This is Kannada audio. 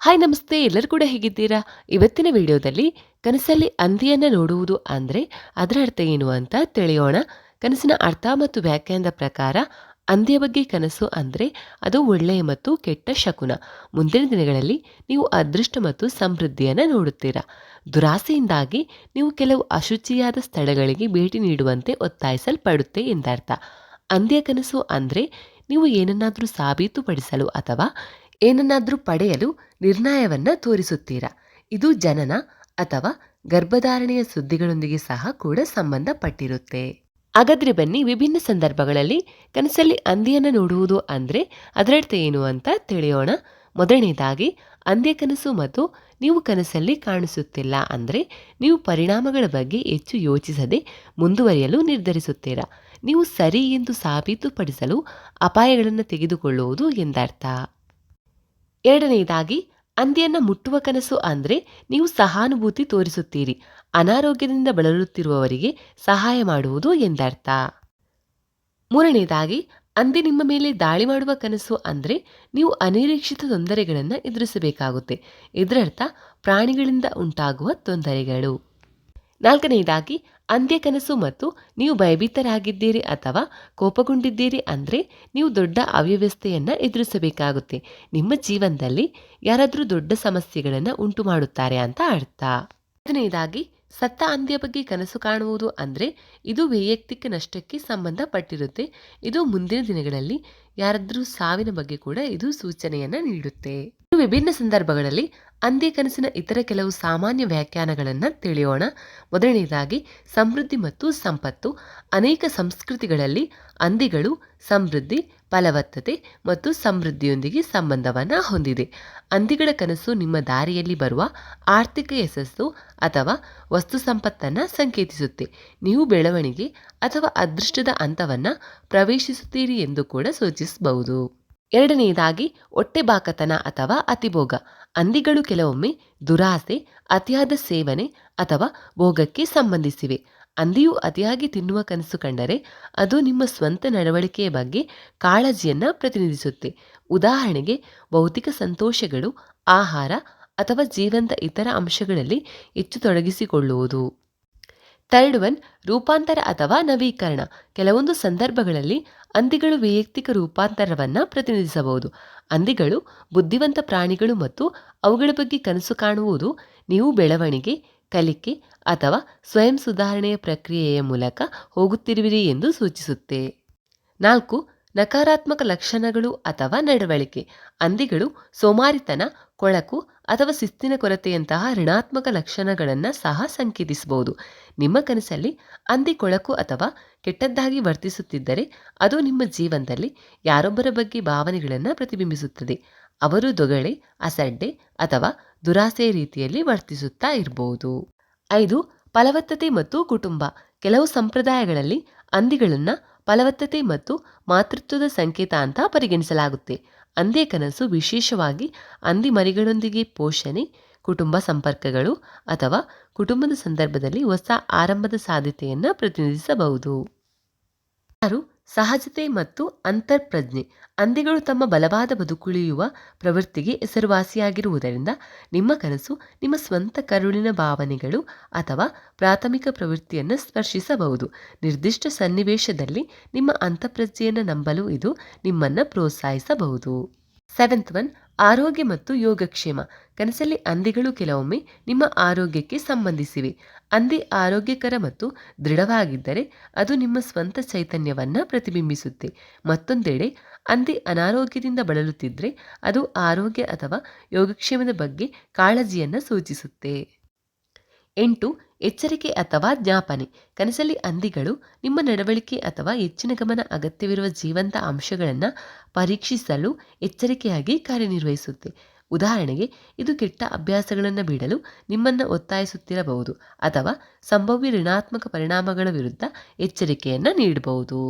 ಹಾಯ್ ನಮಸ್ತೆ, ಎಲ್ಲರೂ ಕೂಡ ಹೇಗಿದ್ದೀರಾ? ಇವತ್ತಿನ ವಿಡಿಯೋದಲ್ಲಿ ಕನಸಲ್ಲಿ ಹಂದಿಯನ್ನ ನೋಡುವುದು ಅಂದ್ರೆ ಅದರ ಅರ್ಥ ಏನು ಅಂತ ತಿಳಿಯೋಣ. ಕನಸಿನ ಅರ್ಥ ಮತ್ತು ವ್ಯಾಖ್ಯಾನದ ಪ್ರಕಾರ ಹಂದಿಯ ಬಗ್ಗೆ ಕನಸು ಅಂದ್ರೆ ಅದು ಒಳ್ಳೆಯ ಮತ್ತು ಕೆಟ್ಟ ಶಕುನ. ಮುಂದಿನ ದಿನಗಳಲ್ಲಿ ನೀವು ಅದೃಷ್ಟ ಮತ್ತು ಸಮೃದ್ಧಿಯನ್ನ ನೋಡುತ್ತೀರಾ. ದುರಾಸೆಯಿಂದಾಗಿ ನೀವು ಕೆಲವು ಅಶುಚಿಯಾದ ಸ್ಥಳಗಳಿಗೆ ಭೇಟಿ ನೀಡುವಂತೆ ಒತ್ತಾಯಿಸಲ್ಪಡುತ್ತೆ ಎಂದರ್ಥ. ಹಂದಿಯ ಕನಸು ಅಂದ್ರೆ ನೀವು ಏನನ್ನಾದರೂ ಸಾಬೀತುಪಡಿಸಲು ಅಥವಾ ಏನನ್ನಾದರೂ ಪಡೆಯಲು ನಿರ್ಣಯವನ್ನ ತೋರಿಸುತ್ತೀರಾ. ಇದು ಜನನ ಅಥವಾ ಗರ್ಭಧಾರಣೆಯ ಸುದ್ದಿಗಳೊಂದಿಗೆ ಸಹ ಕೂಡ ಸಂಬಂಧಪಟ್ಟಿರುತ್ತೆ. ಹಾಗಾದ್ರೆ ಬನ್ನಿ, ವಿಭಿನ್ನ ಸಂದರ್ಭಗಳಲ್ಲಿ ಕನಸಲ್ಲಿ ಹಂದಿಯನ್ನ ನೋಡುವುದು ಅಂದ್ರೆ ಅದರರ್ಥ ಏನು ಅಂತ ತಿಳಿಯೋಣ. ಮೊದಲನೇದಾಗಿ, ಹಂದಿಯ ಕನಸು ಮತ್ತು ನೀವು ಕನಸಲ್ಲಿ ಕಾಣಿಸುತ್ತಿಲ್ಲ ಅಂದ್ರೆ ನೀವು ಪರಿಣಾಮಗಳ ಬಗ್ಗೆ ಹೆಚ್ಚು ಯೋಚಿಸದೆ ಮುಂದುವರಿಯಲು ನಿರ್ಧರಿಸುತ್ತೀರಾ. ನೀವು ಸರಿ ಎಂದು ಸಾಬೀತುಪಡಿಸಲು ಅಪಾಯಗಳನ್ನು ತೆಗೆದುಕೊಳ್ಳುವುದು ಎಂದರ್ಥ. ಎರಡನೆಯದಾಗಿ, ಹಂದಿಯನ್ನ ಮುಟ್ಟುವ ಕನಸು ಅಂದ್ರೆ ನೀವು ಸಹಾನುಭೂತಿ ತೋರಿಸುತ್ತೀರಿ. ಅನಾರೋಗ್ಯದಿಂದ ಬಳಲುತ್ತಿರುವವರಿಗೆ ಸಹಾಯ ಮಾಡುವುದು ಎಂದರ್ಥ. ಮೂರನೆಯದಾಗಿ, ಹಂದಿ ನಿಮ್ಮ ಮೇಲೆ ದಾಳಿ ಮಾಡುವ ಕನಸು ಅಂದ್ರೆ ನೀವು ಅನಿರೀಕ್ಷಿತ ತೊಂದರೆಗಳನ್ನು ಎದುರಿಸಬೇಕಾಗುತ್ತೆ. ಇದರರ್ಥ ಪ್ರಾಣಿಗಳಿಂದ ಉಂಟಾಗುವ ತೊಂದರೆಗಳು. ನಾಲ್ಕನೆಯದಾಗಿ, ಹಂದಿಯ ಕನಸು ಮತ್ತು ನೀವು ಭಯಭೀತರಾಗಿದ್ದೀರಿ ಅಥವಾ ಕೋಪಗೊಂಡಿದ್ದೀರಿ ಅಂದ್ರೆ ನೀವು ದೊಡ್ಡ ಅವ್ಯವಸ್ಥೆಯನ್ನ ಎದುರಿಸಬೇಕಾಗುತ್ತೆ. ನಿಮ್ಮ ಜೀವನದಲ್ಲಿ ಯಾರಾದರೂ ದೊಡ್ಡ ಸಮಸ್ಯೆಗಳನ್ನು ಉಂಟು ಮಾಡುತ್ತಾರೆ ಅಂತ ಅರ್ಥ. ಐದನೆಯದಾಗಿ, ಸತ್ತ ಹಂದಿಯ ಬಗ್ಗೆ ಕನಸು ಕಾಣುವುದು ಅಂದ್ರೆ ಇದು ವೈಯಕ್ತಿಕ ನಷ್ಟಕ್ಕೆ ಸಂಬಂಧಪಟ್ಟಿರುತ್ತೆ. ಇದು ಮುಂದಿನ ದಿನಗಳಲ್ಲಿ ಯಾರಾದರೂ ಸಾವಿನ ಬಗ್ಗೆ ಕೂಡ ಇದು ಸೂಚನೆಯನ್ನ ನೀಡುತ್ತೆ. ವಿಭಿನ್ನ ಸಂದರ್ಭಗಳಲ್ಲಿ ಹಂದಿಯ ಕನಸಿನ ಇತರ ಕೆಲವು ಸಾಮಾನ್ಯ ವ್ಯಾಖ್ಯಾನಗಳನ್ನು ತಿಳಿಯೋಣ. ಮೊದಲನೆಯದಾಗಿ, ಸಮೃದ್ಧಿ ಮತ್ತು ಸಂಪತ್ತು. ಅನೇಕ ಸಂಸ್ಕೃತಿಗಳಲ್ಲಿ ಹಂದಿಗಳು ಸಮೃದ್ಧಿ, ಫಲವತ್ತತೆ ಮತ್ತು ಸಮೃದ್ಧಿಯೊಂದಿಗೆ ಸಂಬಂಧವನ್ನು ಹೊಂದಿದೆ. ಹಂದಿಗಳ ಕನಸು ನಿಮ್ಮ ದಾರಿಯಲ್ಲಿ ಬರುವ ಆರ್ಥಿಕ ಯಶಸ್ಸು ಅಥವಾ ವಸ್ತು ಸಂಪತ್ತನ್ನು ಸಂಕೇತಿಸುತ್ತೆ. ನೀವು ಬೆಳವಣಿಗೆ ಅಥವಾ ಅದೃಷ್ಟದ ಹಂತವನ್ನು ಪ್ರವೇಶಿಸುತ್ತೀರಿ ಎಂದು ಕೂಡ ಸೂಚಿಸಬಹುದು. ಎರಡನೆಯದಾಗಿ, ಹೊಟ್ಟೆಬಾಕತನ ಅಥವಾ ಅತಿಭೋಗ. ಹಂದಿಗಳು ಕೆಲವೊಮ್ಮೆ ದುರಾಸೆ, ಅತಿಯಾದ ಸೇವನೆ ಅಥವಾ ಭೋಗಕ್ಕೆ ಸಂಬಂಧಿಸಿವೆ. ಹಂದಿಯು ಅತಿಯಾಗಿ ತಿನ್ನುವ ಕನಸು ಕಂಡರೆ ಅದು ನಿಮ್ಮ ಸ್ವಂತ ನಡವಳಿಕೆಯ ಬಗ್ಗೆ ಕಾಳಜಿಯನ್ನ ಪ್ರತಿನಿಧಿಸುತ್ತೆ. ಉದಾಹರಣೆಗೆ, ಭೌತಿಕ ಸಂತೋಷಗಳು, ಆಹಾರ ಅಥವಾ ಜೀವನದ ಇತರ ಅಂಶಗಳಲ್ಲಿ ಹೆಚ್ಚು ತೊಡಗಿಸಿಕೊಳ್ಳುವುದು. ಥರ್ಡ್ ಒನ್, ರೂಪಾಂತರ ಅಥವಾ ನವೀಕರಣ. ಕೆಲವೊಂದು ಸಂದರ್ಭಗಳಲ್ಲಿ ಹಂದಿಗಳು ವೈಯಕ್ತಿಕ ರೂಪಾಂತರವನ್ನು ಪ್ರತಿನಿಧಿಸಬಹುದು. ಹಂದಿಗಳು ಬುದ್ಧಿವಂತ ಪ್ರಾಣಿಗಳು ಮತ್ತು ಅವುಗಳ ಬಗ್ಗೆ ಕನಸು ಕಾಣುವುದು ನೀವು ಬೆಳವಣಿಗೆ, ಕಲಿಕೆ ಅಥವಾ ಸ್ವಯಂ ಸುಧಾರಣೆಯ ಪ್ರಕ್ರಿಯೆಯ ಮೂಲಕ ಹೋಗುತ್ತಿರುವಿರಿ ಎಂದು ಸೂಚಿಸುತ್ತೆ. 4, ನಕಾರಾತ್ಮಕ ಲಕ್ಷಣಗಳು ಅಥವಾ ನಡವಳಿಕೆ. ಹಂದಿಗಳು ಸೋಮಾರಿತನ, ಕೊಳಕು ಅಥವಾ ಶಿಸ್ತಿನ ಕೊರತೆಯಂತಹ ಋಣಾತ್ಮಕ ಲಕ್ಷಣಗಳನ್ನು ಸಹ ಸಂಕೇತಿಸಬಹುದು. ನಿಮ್ಮ ಕನಸಲ್ಲಿ ಹಂದಿ ಕೊಳಕು ಅಥವಾ ಕೆಟ್ಟದ್ದಾಗಿ ವರ್ತಿಸುತ್ತಿದ್ದರೆ ಅದು ನಿಮ್ಮ ಜೀವನದಲ್ಲಿ ಯಾರೊಬ್ಬರ ಬಗ್ಗೆ ಭಾವನೆಗಳನ್ನು ಪ್ರತಿಬಿಂಬಿಸುತ್ತದೆ. ಅವರು ದೊಗಳೆ, ಅಸಡ್ಡೆ ಅಥವಾ ದುರಾಸೆಯ ರೀತಿಯಲ್ಲಿ ವರ್ತಿಸುತ್ತಾ ಇರಬಹುದು. 5, ಫಲವತ್ತತೆ ಮತ್ತು ಕುಟುಂಬ. ಕೆಲವು ಸಂಪ್ರದಾಯಗಳಲ್ಲಿ ಹಂದಿಗಳನ್ನು ಫಲವತ್ತತೆ ಮತ್ತು ಮಾತೃತ್ವದ ಸಂಕೇತ ಅಂತ ಪರಿಗಣಿಸಲಾಗುತ್ತೆ. ಹಂದಿಯ ಕನಸು ವಿಶೇಷವಾಗಿ ಹಂದಿ ಮರಿಗಳೊಂದಿಗೆ ಪೋಷಣೆ, ಕುಟುಂಬ ಸಂಪರ್ಕಗಳು ಅಥವಾ ಕುಟುಂಬದ ಸಂದರ್ಭದಲ್ಲಿ ಹೊಸ ಆರಂಭದ ಸಾಧ್ಯತೆಯನ್ನು ಪ್ರತಿನಿಧಿಸಬಹುದು. 6, ಸಹಜತೆ ಮತ್ತು ಅಂತರ್ಪ್ರಜ್ಞೆ. ಹಂದಿಗಳು ತಮ್ಮ ಬಲವಾದ ಬದುಕುಳಿಯುವ ಪ್ರವೃತ್ತಿಗೆ ಹೆಸರುವಾಸಿಯಾಗಿರುವುದರಿಂದ ನಿಮ್ಮ ಕನಸು ನಿಮ್ಮ ಸ್ವಂತ ಕರುಳಿನ ಭಾವನೆಗಳು ಅಥವಾ ಪ್ರಾಥಮಿಕ ಪ್ರವೃತ್ತಿಯನ್ನು ಸ್ಪರ್ಶಿಸಬಹುದು. ನಿರ್ದಿಷ್ಟ ಸನ್ನಿವೇಶದಲ್ಲಿ ನಿಮ್ಮ ಅಂತಃಪ್ರಜ್ಞೆಯನ್ನು ನಂಬಲು ಇದು ನಿಮ್ಮನ್ನು ಪ್ರೋತ್ಸಾಹಿಸಬಹುದು. 7th ಒನ್, ಆರೋಗ್ಯ ಮತ್ತು ಯೋಗಕ್ಷೇಮ. ಕನಸಲ್ಲಿ ಹಂದಿಗಳು ಕೆಲವೊಮ್ಮೆ ನಿಮ್ಮ ಆರೋಗ್ಯಕ್ಕೆ ಸಂಬಂಧಿಸಿವೆ. ಹಂದಿ ಆರೋಗ್ಯಕರ ಮತ್ತು ದೃಢವಾಗಿದ್ದರೆ ಅದು ನಿಮ್ಮ ಸ್ವಂತ ಚೈತನ್ಯವನ್ನು ಪ್ರತಿಬಿಂಬಿಸುತ್ತೆ. ಮತ್ತೊಂದೆಡೆ ಹಂದಿ ಅನಾರೋಗ್ಯದಿಂದ ಬಳಲುತ್ತಿದ್ದರೆ ಅದು ಆರೋಗ್ಯ ಅಥವಾ ಯೋಗಕ್ಷೇಮದ ಬಗ್ಗೆ ಕಾಳಜಿಯನ್ನು ಸೂಚಿಸುತ್ತೆ. 8, ಎಚ್ಚರಿಕೆ ಅಥವಾ ಜ್ಞಾಪನೆ. ಕನಸಲ್ಲಿ ಹಂದಿಗಳು ನಿಮ್ಮ ನಡವಳಿಕೆ ಅಥವಾ ಹೆಚ್ಚಿನ ಗಮನ ಅಗತ್ಯವಿರುವ ಜೀವಂತ ಅಂಶಗಳನ್ನು ಪರೀಕ್ಷಿಸಲು ಎಚ್ಚರಿಕೆಯಾಗಿ ಕಾರ್ಯನಿರ್ವಹಿಸುತ್ತೆ. ಉದಾಹರಣೆಗೆ, ಇದು ಕೆಟ್ಟ ಅಭ್ಯಾಸಗಳನ್ನು ಬಿಡಲು ನಿಮ್ಮನ್ನು ಒತ್ತಾಯಿಸುತ್ತಿರಬಹುದು ಅಥವಾ ಸಂಭಾವ್ಯ ಋಣಾತ್ಮಕ ಪರಿಣಾಮಗಳ ವಿರುದ್ಧ ಎಚ್ಚರಿಕೆಯನ್ನು ನೀಡಬಹುದು.